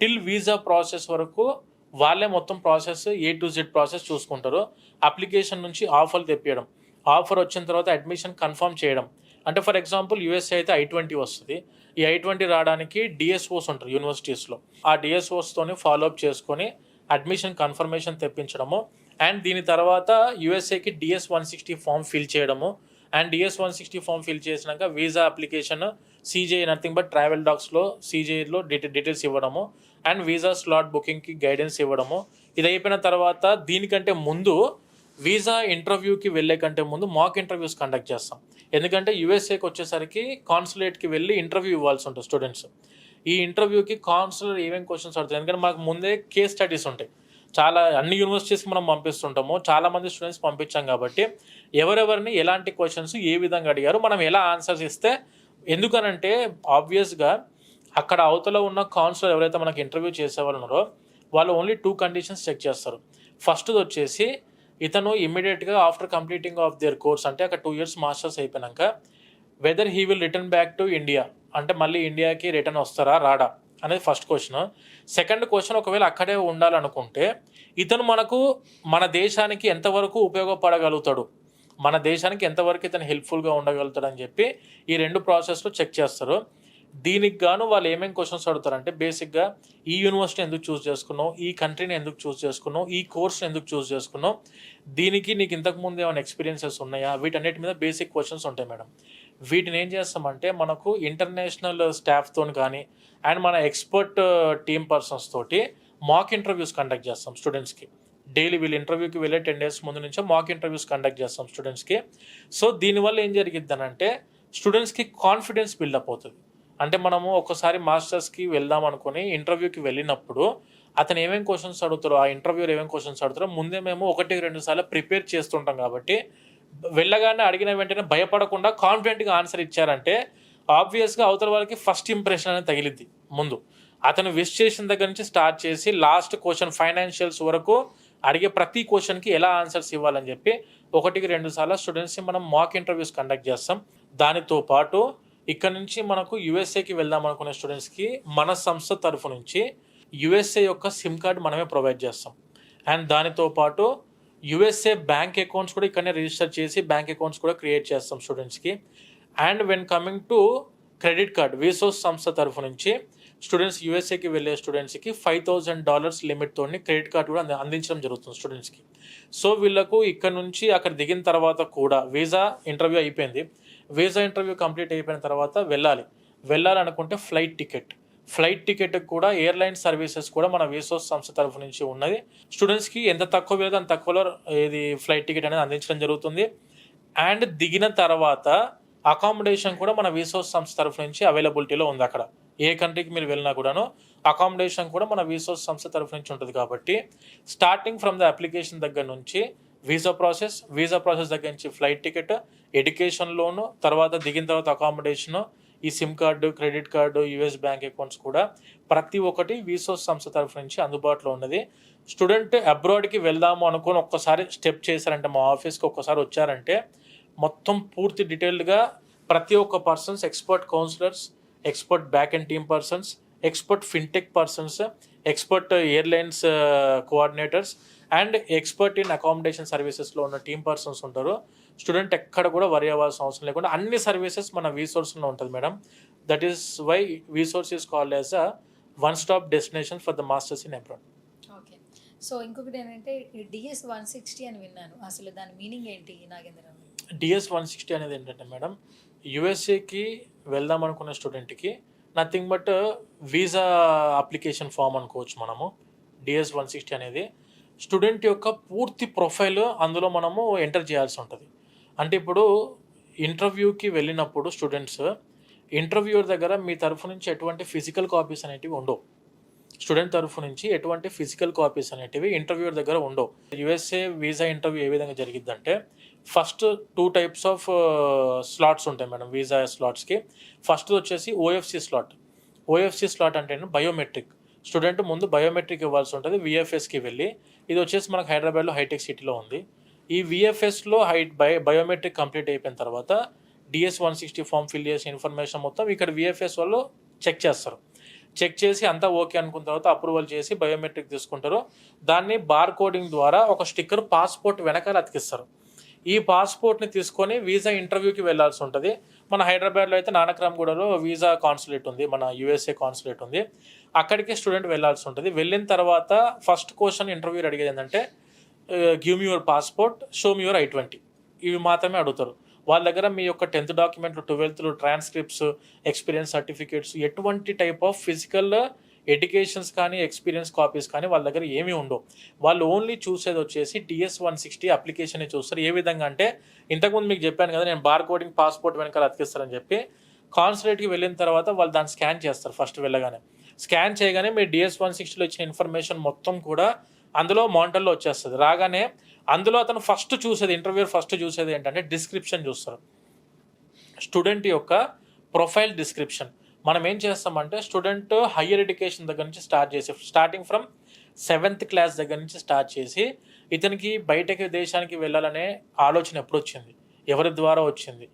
టిల్ వీసా ప్రాసెస్ వరకు వాళ్ళే మొత్తం process A to Z process చూసుకుంటారు. అప్లికేషన్ నుంచి ఆఫర్లు తెప్పియడం, ఆఫర్ వచ్చిన తర్వాత అడ్మిషన్ కన్ఫర్మ్ చేయడం. అంటే ఫర్ ఎగ్జాంపుల్ యూఎస్ఏ అయితే I-20 వస్తుంది. ఈ I-20 రావడానికి డిఎస్ఓస్ ఉంటారు యూనివర్సిటీస్లో. ఆ డిఎస్ఓస్తోని ఫాలోఅప్ చేసుకొని అడ్మిషన్ కన్ఫర్మేషన్ తెప్పించడము. అండ్ దీని తర్వాత యూఎస్ఏకి DS-160 ఫామ్ ఫిల్ చేయడము. అండ్ DS-160 ఫామ్ ఫిల్ చేసినాక visa application CJ nothing but travel డాక్స్లో CJలో డీటెయిల్స్ ఇవ్వడము. అండ్ వీసా స్లాట్ బుకింగ్కి గైడెన్స్ ఇవ్వడము. ఇది అయిపోయిన తర్వాత దీనికంటే ముందు వీసా ఇంటర్వ్యూకి వెళ్ళే కంటే ముందు మాక్ ఇంటర్వ్యూస్ కండక్ట్ చేస్తాం. ఎందుకంటే యూఎస్ఏకి వచ్చేసరికి కాన్సులేట్కి వెళ్ళి ఇంటర్వ్యూ ఇవ్వాల్సి ఉంటుంది స్టూడెంట్స్. ఈ ఇంటర్వ్యూకి కాన్సులర్ ఏమేమి క్వశ్చన్స్ అడుగుతారు, ఎందుకంటే మాకు ముందే కేస్ స్టడీస్ ఉంటాయి. చాలా అన్ని యూనివర్సిటీస్కి మనం పంపిస్తుంటాము, చాలామంది స్టూడెంట్స్ పంపించాం కాబట్టి ఎవరెవరిని ఎలాంటి క్వశ్చన్స్ ఏ విధంగా అడిగారు, మనం ఎలా ఆన్సర్స్ ఇస్తే. ఎందుకనంటే ఆబ్వియస్గా అక్కడ అవతల ఉన్న కౌన్సిలర్ ఎవరైతే మనకి ఇంటర్వ్యూ చేసేవాళ్ళు ఉన్నారో వాళ్ళు ఓన్లీ 2 కండిషన్స్ చెక్ చేస్తారు. ఫస్ట్ది వచ్చేసి ఇతను ఇమ్మీడియట్గా after completing of their course అంటే అక్కడ 2 years మాస్టర్స్ అయిపోయినాక whether he will return back to India అంటే మళ్ళీ ఇండియాకి రిటర్న్ వస్తారా రాడా అనేది ఫస్ట్ క్వశ్చన్. సెకండ్ క్వశ్చన్ ఒకవేళ అక్కడే ఉండాలనుకుంటే ఇతను మన దేశానికి ఎంతవరకు ఉపయోగపడగలుగుతాడు, మన దేశానికి ఎంతవరకు ఇతను హెల్ప్ఫుల్గా ఉండగలుగుతాడు అని చెప్పి ఈ 2 ప్రాసెస్లో చెక్ చేస్తారు. దీనికి గాను వాళ్ళు ఏమేమి క్వశ్చన్స్ అడుగుతారంటే బేసిక్గా ఈ యూనివర్సిటీ ఎందుకు చూస్ చేసుకున్నావు, ఈ కంట్రీని ఎందుకు చూస్ చేసుకున్నావు, ఈ కోర్స్ని ఎందుకు చూస్ చేసుకున్నావు, దీనికి నీకు ఇంతకుముందు ఏమైనా ఎక్స్పీరియన్సెస్ ఉన్నాయా, వీటన్నిటి మీద బేసిక్ క్వశ్చన్స్ ఉంటాయి మేడం. వీటిని ఏం చేస్తామంటే మనకు ఇంటర్నేషనల్ స్టాఫ్తో కానీ అండ్ మన ఎక్స్పర్ట్ టీమ్ పర్సన్స్ తోటి మాక్ ఇంటర్వ్యూస్ కండక్ట్ చేస్తాం స్టూడెంట్స్కి. డైలీ వీళ్ళు ఇంటర్వ్యూకి వెళ్ళే 10 days ముందు నుంచే మాక్ ఇంటర్వ్యూస్ కండక్ట్ చేస్తాం స్టూడెంట్స్కి. సో దీనివల్ల ఏం జరిగిద్ది అంటే స్టూడెంట్స్కి కాన్ఫిడెన్స్ బిల్డప్ అవుతుంది. అంటే మనము ఒకసారి మాస్టర్స్కి వెళ్దాం అనుకుని ఇంటర్వ్యూకి వెళ్ళినప్పుడు అతను ఏమేమి క్వశ్చన్స్ అడుగుతారో, ఆ ఇంటర్వ్యూలో ఏమేమి క్వశ్చన్స్ అడుగుతారో ముందే మేము 1-2 సార్లు ప్రిపేర్ చేస్తుంటాం. కాబట్టి వెళ్ళగానే అడిగిన వెంటనే భయపడకుండా కాన్ఫిడెంట్గా ఆన్సర్ ఇచ్చారంటే ఆబ్వియస్గా అవతల వాళ్ళకి ఫస్ట్ ఇంప్రెషన్ అనేది తగిలిద్ది. ముందు అతను విష్ చేసిన దగ్గర నుంచి స్టార్ట్ చేసి లాస్ట్ క్వశ్చన్ ఫైనాన్షియల్స్ వరకు అడిగే ప్రతి క్వశ్చన్కి ఎలా ఆన్సర్స్ ఇవ్వాలని చెప్పి 1-2 సార్లు స్టూడెంట్స్ని మనం మాక్ ఇంటర్వ్యూస్ కండక్ట్ చేస్తాం. దానితో పాటు ఇక్కడ నుంచి మనకు యూఎస్ఏకి వెళ్దాం అనుకునే స్టూడెంట్స్కి మన సంస్థ తరఫు నుంచి యూఎస్ఏ యొక్క సిమ్ కార్డ్ మనమే ప్రొవైడ్ చేస్తాం. అండ్ దానితో పాటు యూఎస్ఏ బ్యాంక్ అకౌంట్స్ కూడా ఇక్కడనే రిజిస్టర్ చేసి బ్యాంక్ అకౌంట్స్ కూడా క్రియేట్ చేస్తాం స్టూడెంట్స్కి. And when coming to credit card వీసోస్ సంస్థ తరఫు నుంచి స్టూడెంట్స్ యూఎస్ఏకి వెళ్ళే స్టూడెంట్స్కి $5,000 లిమిట్తో క్రెడిట్ కార్డ్ కూడా అందించడం జరుగుతుంది స్టూడెంట్స్కి. సో వీళ్ళకు ఇక్కడ నుంచి అక్కడ దిగిన తర్వాత కూడా వీసా ఇంటర్వ్యూ అయిపోయింది, వీసా ఇంటర్వ్యూ కంప్లీట్ అయిపోయిన తర్వాత వెళ్ళాలనుకుంటే ఫ్లైట్ టికెట్ కూడా ఎయిర్లైన్ సర్వీసెస్ కూడా మన వీసోస్ సంస్థ తరఫు నుంచి ఉన్నది. స్టూడెంట్స్కి ఎంత తక్కువ వీలైతే అంత తక్కువలో ఇది ఫ్లైట్ టికెట్ అనేది అందించడం జరుగుతుంది. అండ్ దిగిన తర్వాత అకామిడేషన్ కూడా మన వీసోస్ సంస్థ తరఫు నుంచి అవైలబిలిటీలో ఉంది. అక్కడ ఏ కంట్రీకి మీరు వెళ్ళినా కూడాను అకామిడేషన్ కూడా మన వీసోస్ సంస్థ తరఫు నుంచి ఉంటుంది. కాబట్టి స్టార్టింగ్ ఫ్రమ్ ద అప్లికేషన్ దగ్గర నుంచి వీసా ప్రాసెస్ దగ్గర నుంచి ఫ్లైట్ టికెట్, ఎడ్యుకేషన్ లోను, తర్వాత దిగిన తర్వాత అకామిడేషను, ఈ SIM card, credit card, US bank accounts కూడా ప్రతి ఒక్కటి వీసోస్ సంస్థ తరఫు నుంచి అందుబాటులో ఉన్నది. స్టూడెంట్ అబ్రాడ్కి వెళ్దాము అనుకుని ఒక్కసారి స్టెప్ చేశారంటే, మా ఆఫీస్కి ఒక్కసారి వచ్చారంటే మొత్తం పూర్తి డీటెయిల్డ్గా ప్రతి ఒక్క persons, expert counsellors, expert backend team persons, expert fintech persons, expert airlines coordinators and expert in accommodation సర్వీసెస్లో ఉన్న టీమ్ పర్సన్స్ ఉంటారు. స్టూడెంట్ ఎక్కడ కూడా వరి అవ్వాల్సిన అవసరం లేకుండా అన్ని సర్వీసెస్ మన వీసోర్స్లో ఉంటుంది madam. That is why Vsource is called as a one stop destination for the masters in abroad. Okay. So ఇంకొకటి ఏంటంటే DS 160 అని విన్నాను, అసలు దాని మీనింగ్ ఏంటి నాగేంద్ర? DS 160 అనేది ఏంటంటే మేడం, యుఎస్ఏకి వెళ్దాం అనుకున్న స్టూడెంట్కి nothing but visa application form అనుకోవచ్చు మనము. DS 160 అనేది స్టూడెంట్ యొక్క పూర్తి ప్రొఫైల్ అందులో మనము ఎంటర్ చేయాల్సి ఉంటుంది. అంటే ఇప్పుడు ఇంటర్వ్యూకి వెళ్ళినప్పుడు స్టూడెంట్స్ ఇంటర్వ్యూర్ దగ్గర మీ తరఫు నుంచి ఎటువంటి ఫిజికల్ కాపీస్ అనేటివి ఉండవు. స్టూడెంట్ తరఫు నుంచి ఎటువంటి ఫిజికల్ కాపీస్ అనేటివి ఇంటర్వ్యూర్ దగ్గర ఉండవు. యుఎస్ఏ వీసా ఇంటర్వ్యూ ఏ విధంగా జరిగిద్దంటే, ఫస్ట్ 2 types ఆఫ్ స్లాట్స్ ఉంటాయి మేడం వీసా స్లాట్స్కి. ఫస్ట్ వచ్చేసి ఓఎఫ్సి స్లాట్ అంటే బయోమెట్రిక్. స్టూడెంట్ ముందు బయోమెట్రిక్ ఇవ్వాల్సి ఉంటుంది విఎఫ్ఎస్కి వెళ్ళి. ఇది వచ్చేసి మనకు హైదరాబాద్లో హైటెక్ సిటీలో ఉంది. ఈ విఎఫ్ఎస్లో బయోమెట్రిక్ కంప్లీట్ అయిపోయిన తర్వాత DS 160 ఫామ్ ఫిల్ చేసిన ఇన్ఫర్మేషన్ మొత్తం ఇక్కడ విఎఫ్ఎస్ వాళ్ళు చెక్ చేస్తారు. చెక్ చేసి అంతా ఓకే అనుకున్న తర్వాత అప్రూవల్ చేసి బయోమెట్రిక్ తీసుకుంటారు. దాన్ని బార్ కోడింగ్ ద్వారా ఒక స్టిక్కర్ పాస్పోర్ట్ వెనకాల అతికిస్తారు. ఈ పాస్పోర్ట్ని తీసుకొని వీసా ఇంటర్వ్యూకి వెళ్ళాల్సి ఉంటుంది. మన హైదరాబాద్లో అయితే నానక్రామ్గూడలో వీసా కాన్సులేట్ ఉంది, మన యూఎస్ఏ కాన్సులేట్ ఉంది. అక్కడికి స్టూడెంట్ వెళ్ళాల్సి ఉంటుంది. వెళ్ళిన తర్వాత ఫస్ట్ క్వశ్చన్ ఇంటర్వ్యూ అడిగేది ఏంటంటే, give me your passport, show me your I-20. ఇవి మాత్రమే అడుగుతారు. వాళ్ళ దగ్గర మీ యొక్క 10th డాక్యుమెంట్లు, 12th ట్రాన్స్క్రిప్ట్స్, ఎక్స్పీరియన్స్ సర్టిఫికేట్స్, ఎటువంటి టైప్ ఆఫ్ ఫిజికల్ ఎడ్యుకేషన్స్ కానీ ఎక్స్పీరియన్స్ కాపీస్ కానీ వాళ్ళ దగ్గర ఏమీ ఉండవు. వాళ్ళు ఓన్లీ చూసేది వచ్చేసి DS 160 అప్లికేషన్ చూస్తారు. ఏ విధంగా అంటే, ఇంతకుముందు మీకు చెప్పాను కదా నేను బార్ కోడింగ్ పాస్పోర్ట్ వెనకాల అతికిస్తారని చెప్పి. కాన్సులేట్కి వెళ్ళిన తర్వాత వాళ్ళు దాన్ని స్కాన్ చేస్తారు. ఫస్ట్ వెళ్ళగానే స్కాన్ చేయగానే మీ DS 160లో ఇచ్చిన ఇన్ఫర్మేషన్ మొత్తం కూడా అందులో మానిటర్లో వచ్చేస్తుంది. రాగానే అందులో అతను ఇంటర్వ్యూర్ ఫస్ట్ చూసేది ఏంటంటే డిస్క్రిప్షన్ చూస్తారు. స్టూడెంట్ యొక్క ప్రొఫైల్ డిస్క్రిప్షన్. మనం ఏం చేస్తామంటే, స్టూడెంట్ హయ్యర్ ఎడ్యుకేషన్ దగ్గర నుంచి స్టార్టింగ్ ఫ్రమ్ 7th క్లాస్ దగ్గర నుంచి స్టార్ట్ చేసి ఇతనికి బయటకి దేశానికి వెళ్ళాలనే ఆలోచన ఎప్పుడు వచ్చింది, ఎవరి ద్వారా వచ్చింది,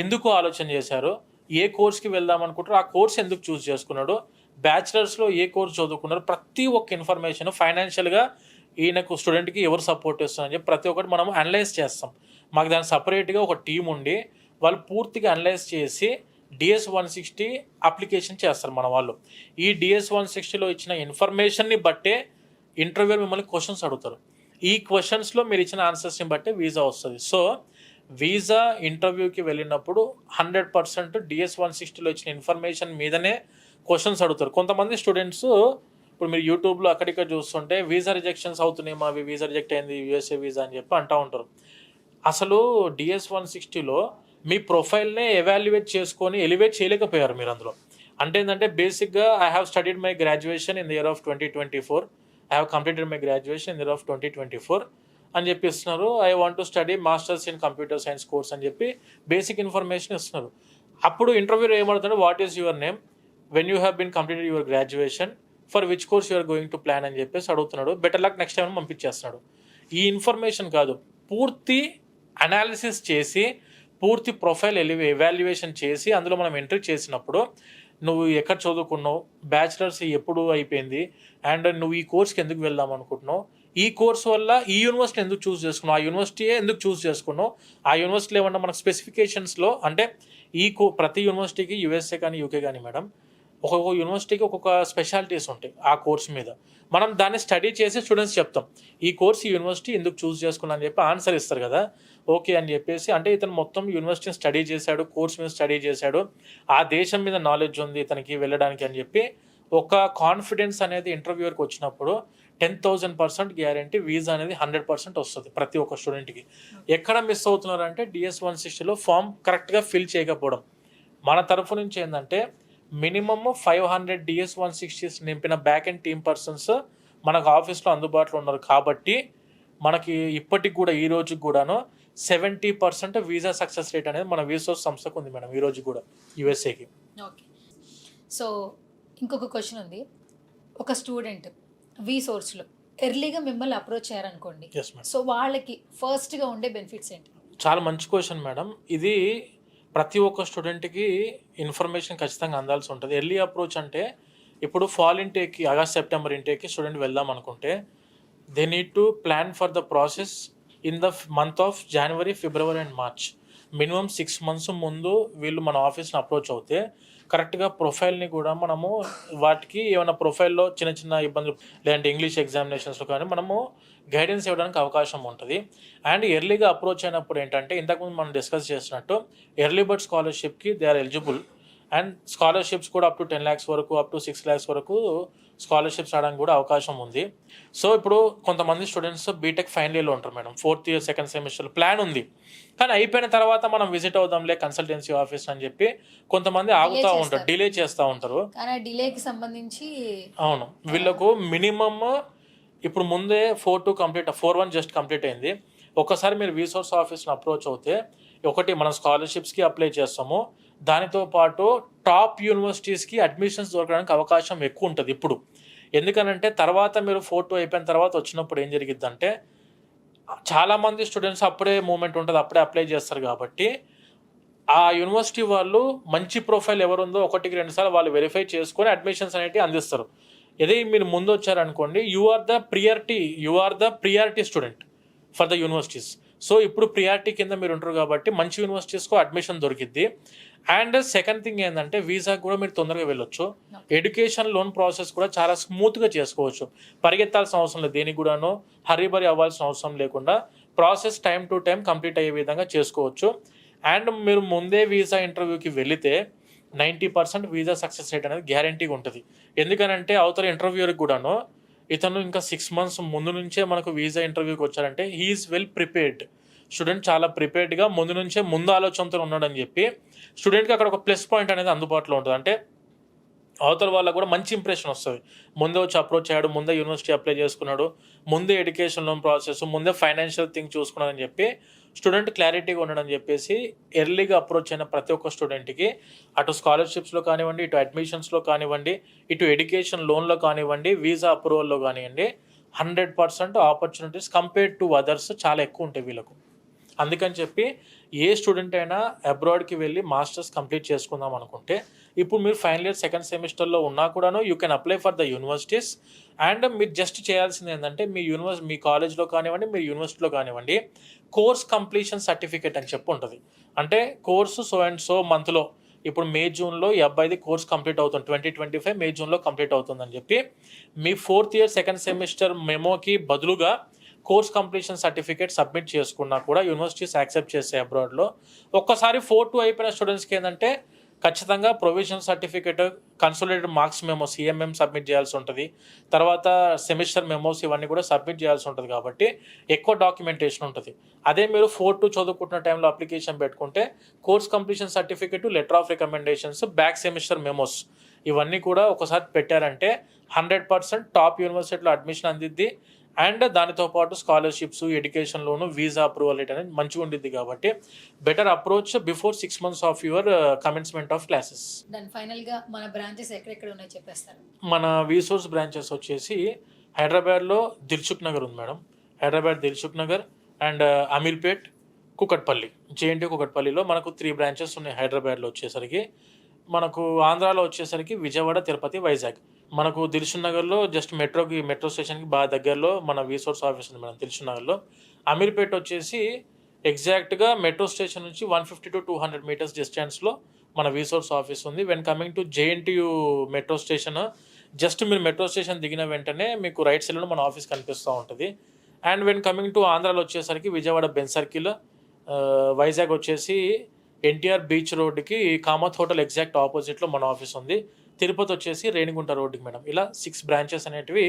ఎందుకు ఆలోచన చేశారు, ఏ కోర్స్కి వెళ్దాం అనుకుంటారో ఆ కోర్స్ ఎందుకు చూస్ చేసుకున్నాడు, బ్యాచిలర్స్లో ఏ కోర్స్ చదువుకున్నారు, ప్రతి ఒక్క ఇన్ఫర్మేషన్ ఫైనాన్షియల్గా ఈయనకు స్టూడెంట్కి ఎవరు సపోర్ట్ చేస్తున్నారని చెప్పి ప్రతి ఒక్కటి మనం అనలైజ్ చేస్తాం. మాకు దానికి సపరేట్గా ఒక టీం ఉండి వాళ్ళు పూర్తిగా అనలైజ్ చేసి DS 160 అప్లికేషన్ చేస్తారు మన వాళ్ళు. ఈ DS 160లో ఇచ్చిన ఇన్ఫర్మేషన్ని బట్టే ఇంటర్వ్యూర్ మిమ్మల్ని క్వశ్చన్స్ అడుగుతారు. ఈ క్వశ్చన్స్లో మీరు ఇచ్చిన ఆన్సర్స్ని బట్టే వీసా వస్తుంది. సో వీసా ఇంటర్వ్యూకి వెళ్ళినప్పుడు 100% DS 160లో ఇచ్చిన ఇన్ఫర్మేషన్ మీదనే క్వశ్చన్స్ అడుగుతారు. కొంతమంది స్టూడెంట్స్ ఇప్పుడు మీరు యూట్యూబ్లో అక్కడిక్కడ చూస్తుంటే వీసా రిజెక్షన్స్ అవుతున్నాయి, మావి వీసా రిజెక్ట్ అయింది యూఎస్ఏ వీసా అని చెప్పి అంటూ ఉంటారు. అసలు DS 160లో మీ ప్రొఫైల్నే ఎవాల్యుయేట్ చేసుకొని ఎలివేట్ చేయలేకపోయారు మీరు అందులో. అంటే ఏంటంటే, బేసిక్గా I have studied my graduation in the year of 2024, I have completed my graduation in the year of 2024 అని చెప్పి ఇస్తున్నారు. I want to study masters in computer science course అని చెప్పి బేసిక్ ఇన్ఫర్మేషన్ ఇస్తున్నారు. అప్పుడు ఇంటర్వ్యూలో ఏమడుతున్నాడు, what is your name, when you have been completed your graduation, for which course you're going to plan అని చెప్పేసి అడుగుతున్నాడు. బెటర్ లక్ నెక్స్ట్ టైం పంపించేస్తున్నాడు. ఈ ఇన్ఫర్మేషన్ కాదు, పూర్తి అనాలిసిస్ చేసి పూర్తి ప్రొఫైల్ ఎవాల్యుయేషన్ చేసి అందులో మనం ఎంట్రీ చేసినప్పుడు నువ్వు ఎక్కడ చదువుకున్నావు, బ్యాచిలర్స్ ఎప్పుడు అయిపోయింది, అండ్ నువ్వు ఈ కోర్స్కి ఎందుకు వెళ్దాం అనుకుంటున్నావు, ఈ కోర్స్ వల్ల ఈ యూనివర్సిటీ ఎందుకు చూస్ చేసుకున్నావు, ఆ యూనివర్సిటీయే ఎందుకు చూస్ చేసుకున్నావు, ఆ యూనివర్సిటీలో ఏమన్నా మనకు స్పెసిఫికేషన్స్లో అంటే ప్రతి యూనివర్సిటీకి యూఎస్ఏ కానీ యూకే కానీ మేడం ఒక్కొక్క యూనివర్సిటీకి ఒక్కొక్క స్పెషాలిటీస్ ఉంటాయి ఆ కోర్స్ మీద. మనం దాన్ని స్టడీ చేసి స్టూడెంట్స్ చెప్తాం, ఈ కోర్స్ ఈ యూనివర్సిటీ ఎందుకు చూస్ చేసుకున్నా అని చెప్పి ఆన్సర్ ఇస్తారు కదా. ఓకే అని చెప్పేసి, అంటే ఇతను మొత్తం యూనివర్సిటీని స్టడీ చేశాడు, కోర్స్ మీద స్టడీ చేశాడు, ఆ దేశం మీద నాలెడ్జ్ ఉంది ఇతనికి వెళ్ళడానికి అని చెప్పి ఒక కాన్ఫిడెన్స్ అనేది ఇంటర్వ్యూవర్కి వచ్చినప్పుడు 10,000% గ్యారంటీ వీసా అనేది 100% వస్తుంది ప్రతి ఒక్క స్టూడెంట్కి. ఎక్కడ మిస్ అవుతున్నారంటే DS-160లో ఫామ్ కరెక్ట్గా ఫిల్ చేయకపోవడం. మన తరఫు నుంచి ఏంటంటే మినిమమ్ 500 DS-160 నింపిన బ్యాక్ అండ్ టీమ్ పర్సన్స్ మనకు ఆఫీస్లో అందుబాటులో ఉన్నారు కాబట్టి మనకి ఇప్పటికి కూడా ఈ రోజుకి కూడాను 70% వీసా సక్సెస్ రేట్ అనేది మన వీసోర్స్ సంస్థకు ఉంది మేడం ఈ రోజు కూడా యూఎస్ఏకి. ఓకే. సో ఇంకొక క్వశ్చన్ ఉంది. ఒక స్టూడెంట్ సోర్స్లో ఎర్లీగా మిమ్మల్ని అప్రోచ్ చేయాలనుకోండి, ఎస్ మేడం. సో వాళ్ళకి ఫస్ట్గా ఉండే బెనిఫిట్స్ ఏంటి? చాలా మంచి క్వశ్చన్ మేడం. ఇది ప్రతి ఒక్క స్టూడెంట్కి ఇన్ఫర్మేషన్ ఖచ్చితంగా అందాల్సి ఉంటుంది. ఎర్లీ అప్రోచ్ అంటే ఇప్పుడు ఫాల్ ఇంటేక్కి ఆగస్ట్ సెప్టెంబర్ ఇంటేక్కి స్టూడెంట్ వెళ్దాం అనుకుంటే they need to plan for the process in the month of January, February and March. Minimum 6 months ముందు వీళ్ళు మన ఆఫీస్ని అప్రోచ్ అవుతే కరెక్ట్గా ప్రొఫైల్ని కూడా మనము వాటికి ఏమైనా ప్రొఫైల్లో చిన్న చిన్న ఇబ్బందులు లేదంటే ఇంగ్లీష్ ఎగ్జామినేషన్స్లో కానీ మనము గైడెన్స్ ఇవ్వడానికి అవకాశం ఉంటుంది. అండ్ ఎర్లీగా అప్రోచ్ అయినప్పుడు ఏంటంటే ఇంతకుముందు మనం డిస్కస్ చేసినట్టు ఎర్లీ బర్డ్ స్కాలర్షిప్కి they are eligible. And scholarships కూడా అప్ టు 10 lakhs వరకు, అప్ టు 6 lakhs వరకు స్కాలర్షిప్స్ రావడానికి కూడా అవకాశం ఉంది. సో ఇప్పుడు కొంతమంది స్టూడెంట్స్ బీటెక్ ఫైనల్ ఇయర్లో ఉంటారు madam, 4th year 2nd semester plan ఉంది, కానీ అయిపోయిన తర్వాత మనం విజిట్ అవుదాంలే కన్సల్టెన్సీ ఆఫీస్ అని చెప్పి కొంతమంది ఆగుతూ ఉంటారు, డిలే చేస్తూ ఉంటారు. కానీ డిలేకి సంబంధించి అవును, వీళ్ళకు మినిమమ్ ఇప్పుడు ముందే 4-2 కంప్లీట్, 4-1 జస్ట్ కంప్లీట్ అయింది. ఒక్కసారి మీరు వీసోర్స్ ఆఫీస్ని అప్రోచ్ అవుతే ఒకటి మనం స్కాలర్షిప్స్కి అప్లై చేస్తాము, దానితో పాటు టాప్ యూనివర్సిటీస్కి అడ్మిషన్స్ దొరకడానికి అవకాశం ఎక్కువ ఉంటుంది ఇప్పుడు. ఎందుకనంటే తర్వాత మీరు 4-2 అయిపోయిన తర్వాత వచ్చినప్పుడు ఏం జరిగిద్దంటే చాలామంది స్టూడెంట్స్ అప్పుడే మూమెంట్ ఉంటుంది, అప్పుడే అప్లై చేస్తారు కాబట్టి ఆ యూనివర్సిటీ వాళ్ళు మంచి ప్రొఫైల్ ఎవరుందో 1-2 సార్లు వాళ్ళు వెరిఫై చేసుకొని అడ్మిషన్స్ అనేవి అందిస్తారు. అదే మీరు ముందు వచ్చారనుకోండి, you are the priority student for the universities. So ఇప్పుడు ప్రియారిటీ కింద మీరు ఉంటారు కాబట్టి మంచి యూనివర్సిటీస్కు అడ్మిషన్ దొరికిద్ది. అండ్ సెకండ్ థింగ్ ఏంటంటే వీసాకి కూడా మీరు తొందరగా వెళ్ళొచ్చు. ఎడ్యుకేషన్ లోన్ ప్రాసెస్ కూడా చాలా స్మూత్గా చేసుకోవచ్చు, పరిగెత్తాల్సిన అవసరం లేదు, దేనికి కూడాను హరీబరీ అవ్వాల్సిన అవసరం లేకుండా process time to time complete అయ్యే విధంగా చేసుకోవచ్చు. అండ్ మీరు ముందే వీసా ఇంటర్వ్యూకి వెళితే 90% వీసా సక్సెస్ రేట్ అనేది గ్యారంటీగా ఉంటుంది. ఎందుకనంటే అవతల ఇంటర్వ్యూకి కూడాను ఇతను ఇంకా 6 months ముందు నుంచే మనకు వీసా ఇంటర్వ్యూకి వచ్చారంటే హీఈస్ వెల్ ప్రిపేర్డ్. స్టూడెంట్ చాలా ప్రిపేర్డ్గా ముందు ఆలోచనతో ఉన్నాడని చెప్పి స్టూడెంట్కి అక్కడ ఒక ప్లస్ పాయింట్ అనేది అందుబాటులో ఉంటుంది. అంటే అవతల వాళ్ళకు కూడా మంచి ఇంప్రెషన్ వస్తుంది, ముందే వచ్చి అప్రోచ్ అయ్యాడు, ముందే యూనివర్సిటీ అప్లై చేసుకున్నాడు, ముందే ఎడ్యుకేషన్ లోన్ ప్రాసెస్, ముందే ఫైనాన్షియల్ థింగ్ చూసుకున్నాడని చెప్పి స్టూడెంట్ క్లారిటీగా ఉండడని చెప్పేసి ఎర్లీగా అప్రోచ్ అయిన ప్రతి ఒక్క స్టూడెంట్కి అటు స్కాలర్షిప్స్లో కానివ్వండి, ఇటు అడ్మిషన్స్లో కానివ్వండి, ఇటు ఎడ్యుకేషన్ లోన్లో కానివ్వండి, వీసా అప్రూవల్లో కానివ్వండి 100% ఆపర్చునిటీస్ కంపేర్డ్ టు అదర్స్ చాలా ఎక్కువ ఉంటాయి వీళ్ళకు. అందుకని చెప్పి ఏ స్టూడెంట్ అయినా అబ్రాడ్కి వెళ్ళి మాస్టర్స్ కంప్లీట్ చేసుకుందాం అనుకుంటే ఇప్పుడు మీరు ఫైనల్ ఇయర్ 2nd సెమిస్టర్లో ఉన్నా కూడాను you can apply for the universities. And మీరు జస్ట్ చేయాల్సింది ఏంటంటే మీ కాలేజ్లో కానివ్వండి, మీ యూనివర్సిటీలో కానివ్వండి కోర్స్ కంప్లీషన్ సర్టిఫికేట్ అని చెప్పి ఉంటుంది. అంటే కోర్సు సో అండ్ సో మంత్లో ఇప్పుడు మే జూన్లో ఈ అబ్బాయిది కోర్స్ కంప్లీట్ అవుతుంది, 2025 మే జూన్లో కంప్లీట్ అవుతుందని చెప్పి మీ 4th year 2nd semester మెమోకి బదులుగా కోర్స్ కంప్లీషన్ సర్టిఫికేట్ సబ్మిట్ చేసుకున్నా కూడా యూనివర్సిటీస్ యాక్సెప్ట్ చేసే అబ్రాడ్లో. ఒక్కసారి 4-2 అయిపోయిన స్టూడెంట్స్కి ఏంటంటే ఖచ్చితంగా provisional certificate, consolidated marks memo CMM submit చేయాల్సి ఉంటుంది, తర్వాత సెమిస్టర్ మెమోస్ ఇవన్నీ కూడా సబ్మిట్ చేయాల్సి ఉంటుంది కాబట్టి ఎక్కువ డాక్యుమెంటేషన్ ఉంటుంది. అదే మీరు 4-2 చదువుకుంటున్న టైంలో అప్లికేషన్ పెట్టుకుంటే course completion certificate, letter of recommendations, back semester memos ఇవన్నీ కూడా ఒకసారి పెట్టారంటే 100% టాప్ యూనివర్సిటీలో అడ్మిషన్ అందిద్ది. అండ్ దానితో పాటు scholarships, education loan, visa approval rate అనేది మంచిగా ఉండిద్ది కాబట్టి better approach before 6 months of your commencement of classes. దాని ఫైనల్గా మన బ్రాంచెస్ ఎక్కడెక్కడ ఉన్నాయో చెప్పేస్తారు. మన వీసోర్స్ బ్రాంచెస్ వచ్చేసి హైదరాబాద్లో దిల్సుఖ్ నగర్ ఉంది madam, Hyderabad Dilsukh Nagar and Ameerpet, Kukatpally, JNT కుకట్పల్లిలో మనకు 3 branches ఉన్నాయి. హైదరాబాద్లో వచ్చేసరికి మనకు, ఆంధ్రాలో వచ్చేసరికి విజయవాడ, తిరుపతి, వైజాగ్. మనకు దిల్సుఖ్ నగర్లో జస్ట్ మెట్రో స్టేషన్కి బాగా దగ్గరలో మన వీసోర్స్ ఆఫీస్ ఉంది మేడం దిల్సుఖ్ నగర్లో. అమీర్పేట్ వచ్చేసి ఎగ్జాక్ట్గా మెట్రో స్టేషన్ నుంచి 150 to 200 meters డిస్టెన్స్లో మన వీసోర్స్ ఆఫీస్ ఉంది. When coming to JNTU metro station, just మీరు మెట్రో స్టేషన్ దిగిన వెంటనే మీకు రైట్ సైడ్లో మన ఆఫీస్ కనిపిస్తూ ఉంటుంది. అండ్ వెన్ కమింగ్ టు ఆంధ్రాలో వచ్చేసరికి విజయవాడ బెన్ సర్కిల్, వైజాగ్ వచ్చేసి NTR బీచ్ రోడ్కి కామత్ హోటల్ ఎగ్జాక్ట్ ఆపోజిట్లో మన ఆఫీస్ ఉంది. తిరుపతి వచ్చేసి రేణిగుంట రోడ్డుకి మేడం. ఇలా 6 బ్రాంచెస్ అనేటివి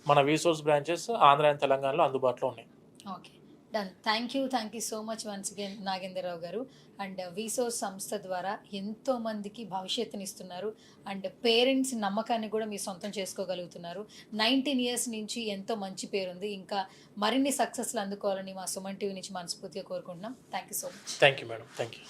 మన వీసోర్స్ బ్రాంచెస్ ఆంధ్ర అండ్ తెలంగాణలో అందుబాటులో ఉన్నాయి. Okay, done. Thank you so much once again Nagendra Rao గారు. అండ్ వీసోర్స్ సంస్థ ద్వారా ఎంతో మందికి భవిష్యత్తుని ఇస్తున్నారు. అండ్ పేరెంట్స్ నమ్మకాన్ని కూడా మీరు సొంతం చేసుకోగలుగుతున్నారు. 19 ఇయర్స్ నుంచి ఎంతో మంచి పేరుంది. ఇంకా మరిన్ని సక్సెస్లు అందుకోవాలని మా సుమన్ టీవీ నుంచి మనస్ఫూర్తిగా కోరుకుంటున్నాం. Thank you so much. Thank you madam. Thank you.